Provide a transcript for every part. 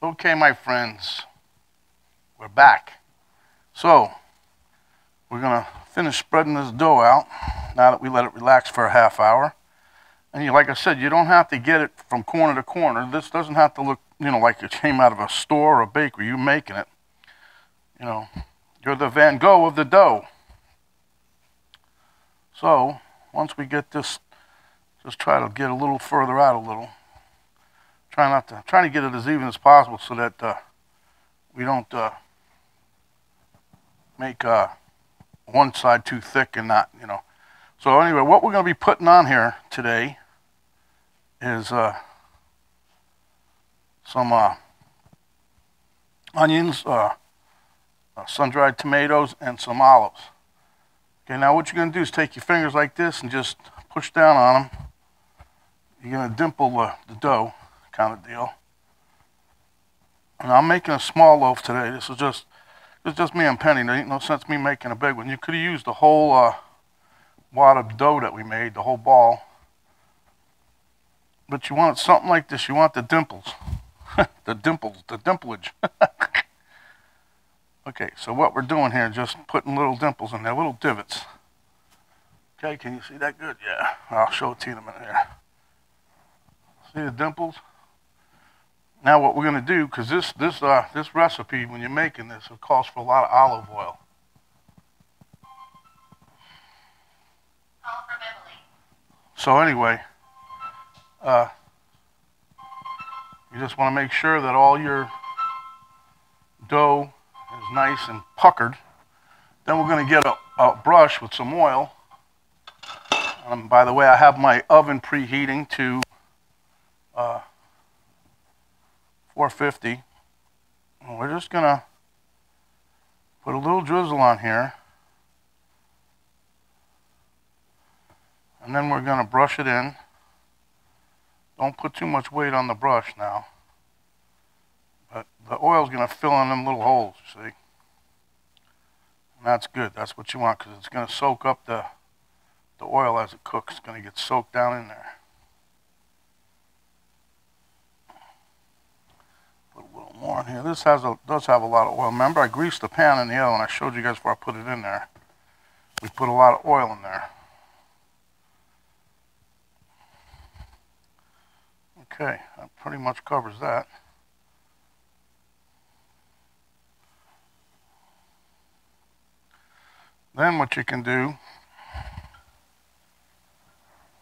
Okay, my friends, we're back. So, we're going to finish spreading this dough out now that we let it relax for a half hour. And like I said, you don't have to get it from corner to corner. This doesn't have to look, like it came out of a store or a bakery. You're making it. You're the Van Gogh of the dough. So, once we get this, just try to get a little further out a little. Trying to get it as even as possible so that we don't make one side too thick and not, So anyway, what we're going to be putting on here today is some onions, sun-dried tomatoes, and some olives. Okay, now what you're going to do is take your fingers like this and just push down on them. You're going to dimple the dough kind of deal. And I'm making a small loaf today. This is just me and Penny. There ain't no sense me making a big one. You could have used the whole wad of dough that we made, the whole ball. But you want something like this. You want the dimples. The dimplage. Okay, so what we're doing here is just putting little dimples in there, little divots. Okay, can you see that good? Yeah, I'll show it to you in a minute here. See the dimples? Now what we're going to do, because this recipe, when you're making this, it calls for a lot of olive oil. Call from Emily. So anyway, you just want to make sure that all your dough is nice and puckered. Then we're going to get a brush with some oil. By the way, I have my oven preheating to 450. And we're just going to put a little drizzle on here. And then we're going to brush it in. Don't put too much weight on the brush now. But the oil's going to fill in them little holes, you see. And that's good. That's what you want, because it's going to soak up the oil as it cooks. It's going to get soaked down in there. Put a little more in here. This does have a lot of oil. Remember, I greased the pan in the other one. I showed you guys before I put it in there. We put a lot of oil in there. Okay, that pretty much covers that. Then what you can do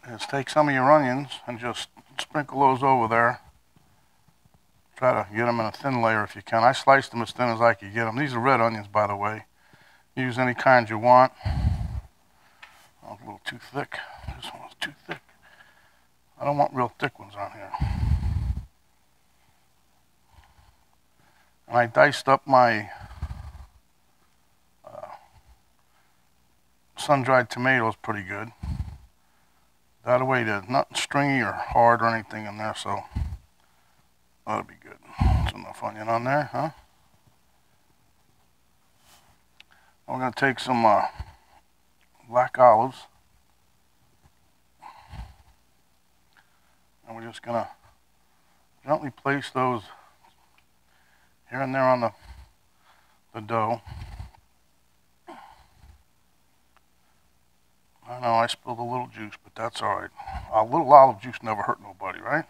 is take some of your onions and just sprinkle those over there. Try to get them in a thin layer if you can. I sliced them as thin as I could get them. These are red onions, by the way. Use any kind you want. Oh, a little too thick. This one's too thick. I don't want real thick ones on here. And I diced up my sun-dried tomatoes pretty good. That way there's nothing stringy or hard or anything in there, so that'll be good. That's enough onion on there, huh? We're going to take some black olives. And we're just going to gently place those here and there on the dough. I know I spilled a little juice, but that's all right. A little olive juice never hurt nobody, right?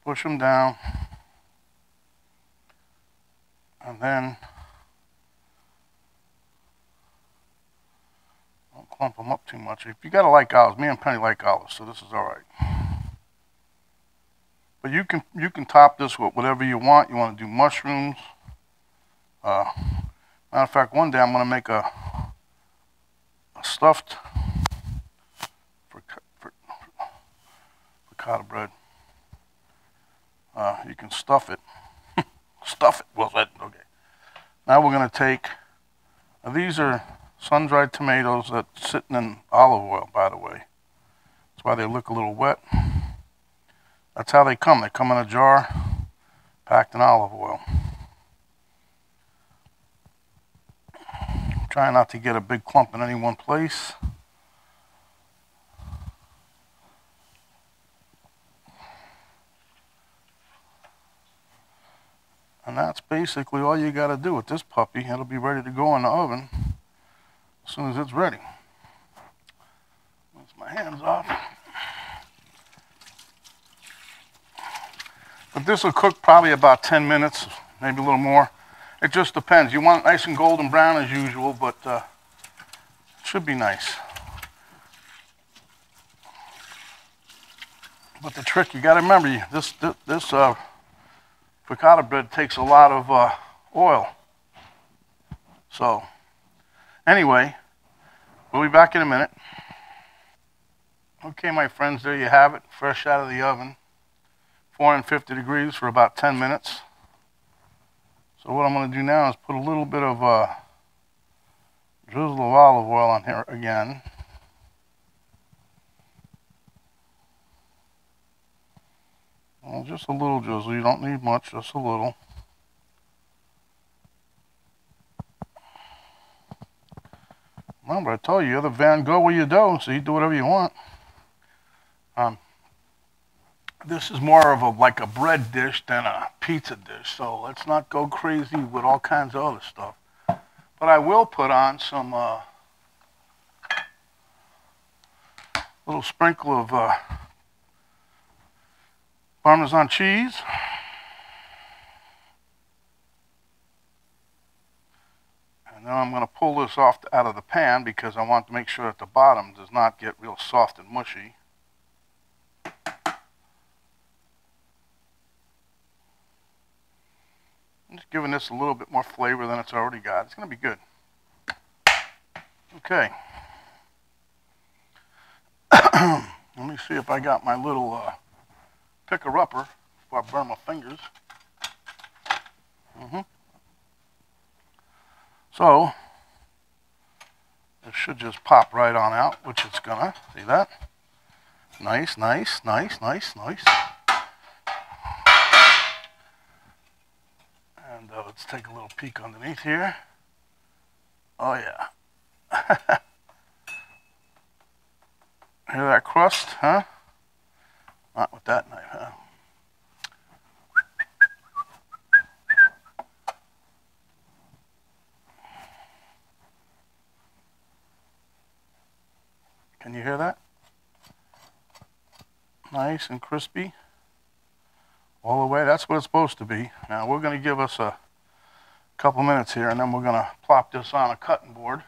Push them down. And then don't clump them up too much. If you got to like olives, me and Penny like olives, so this is all right. But you can top this with whatever you want. You want to do mushrooms. Matter of fact, one day I'm going to make a stuffed focaccia bread. You can stuff it. Stuff it. Well, okay. Now we're going to take. Now these are sun-dried tomatoes that's sitting in olive oil, by the way. That's why they look a little wet. That's how they come. They come in a jar, packed in olive oil. Try not to get a big clump in any one place. And that's basically all you got to do with this puppy. It'll be ready to go in the oven as soon as it's ready. Rinse my hands off. But this will cook probably about 10 minutes, maybe a little more. It just depends. You want it nice and golden brown as usual, but it should be nice. But the trick, you got to remember, this focaccia bread takes a lot of oil. So, anyway, we'll be back in a minute. Okay, my friends, there you have it, fresh out of the oven. 450 degrees for about 10 minutes. So what I'm going to do now is put a little bit of drizzle of olive oil on here again. Well, just a little drizzle. You don't need much, just a little. Remember, I told you, you're the Van Gogh with your dough, so you do whatever you want. This is more of like a bread dish than a pizza dish, so let's not go crazy with all kinds of other stuff. But I will put on some little sprinkle of Parmesan cheese. And then I'm going to pull this off out of the pan because I want to make sure that the bottom does not get real soft and mushy. I'm just giving this a little bit more flavor than it's already got. It's going to be good. Okay. Let me see if I got my little picker-upper before I burn my fingers. So, it should just pop right on out, which it's gonna. See that? Nice, nice, nice, nice, nice. And let's take a little peek underneath here. Oh yeah. Hear that crust, huh? Not with that knife, huh? Can you hear that? Nice and crispy. All the way, that's what it's supposed to be. Now we're going to give us a couple minutes here and then we're going to plop this on a cutting board.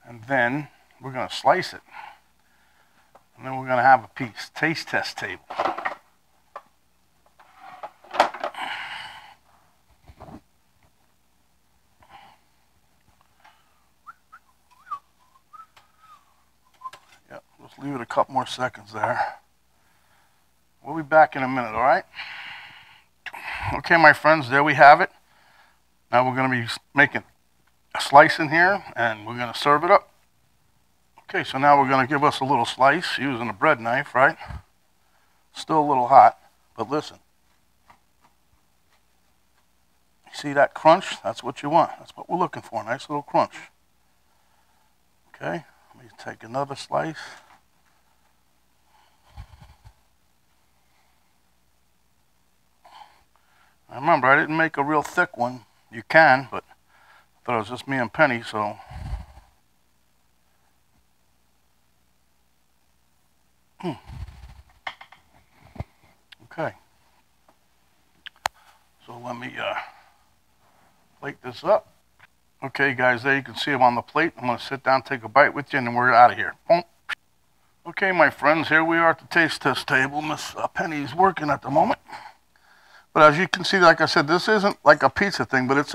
And then we're going to slice it. And then we're going to have a piece. Taste test table. Yep, let's leave it a couple more seconds there. We'll be back in a minute, all right? Okay, my friends, there we have it. Now we're going to be making a slice in here, and we're going to serve it up. Okay, so now we're going to give us a little slice using a bread knife, right? Still a little hot, but listen. You see that crunch? That's what you want. That's what we're looking for, a nice little crunch. Okay, let me take another slice. Now remember, I didn't make a real thick one. You can, but I thought it was just me and Penny, so. Okay. So let me plate this up. Okay, guys, there you can see them on the plate. I'm going to sit down, take a bite with you, and then we're out of here. Boom. Okay, my friends, here we are at the taste test table. Miss Penny's working at the moment. But as you can see, like I said, this isn't like a pizza thing, but it's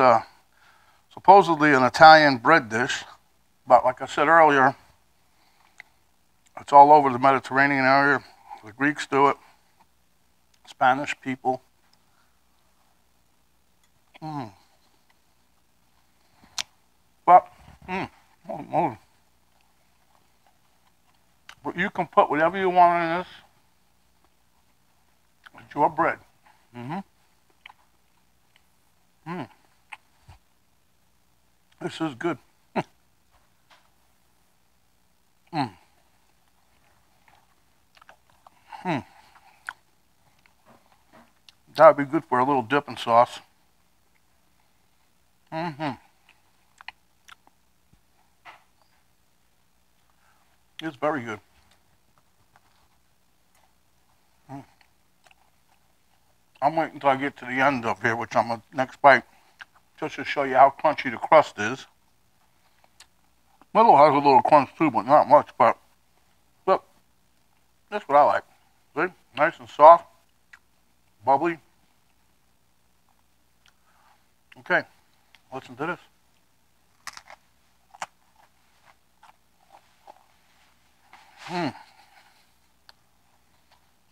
supposedly an Italian bread dish. But like I said earlier, it's all over the Mediterranean area. The Greeks do it. Spanish people. But you can put whatever you want in this. It's your bread. This is good. That would be good for a little dipping sauce. It's very good. I'm waiting until I get to the end up here, which I'm the next bite, just to show you how crunchy the crust is. Middle has a little crunch too, but not much. But look, that's what I like. See? Nice and soft, bubbly. Okay, listen to this.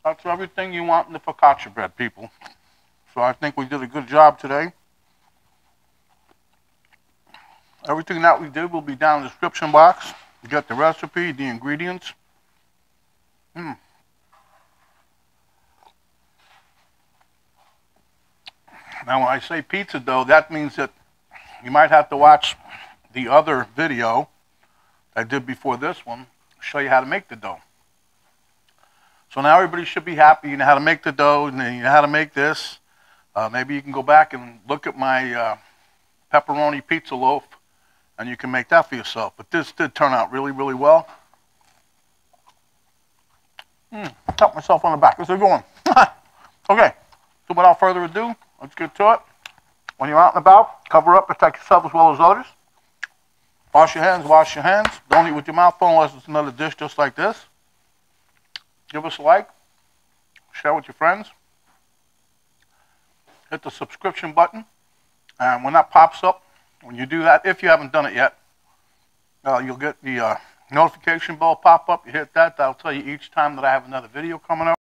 That's everything you want in the focaccia bread, people. So I think we did a good job today. Everything that we did will be down in the description box. You get the recipe, the ingredients. Now when I say pizza dough, that means that you might have to watch the other video I did before this one, show you how to make the dough. So now everybody should be happy. You know how to make the dough, and you know how to make this. Maybe you can go back and look at my pepperoni pizza loaf, and you can make that for yourself. But this did turn out really, really well. Tap myself on the back. This is going. Okay, so without further ado, let's get to it. When you're out and about, cover up, protect yourself as well as others. Wash your hands, wash your hands. Don't eat with your mouth full unless it's another dish just like this. Give us a like, share with your friends. Hit the subscription button, and when that pops up, when you do that, if you haven't done it yet, you'll get the notification bell pop up. You hit that, that'll tell you each time that I have another video coming up.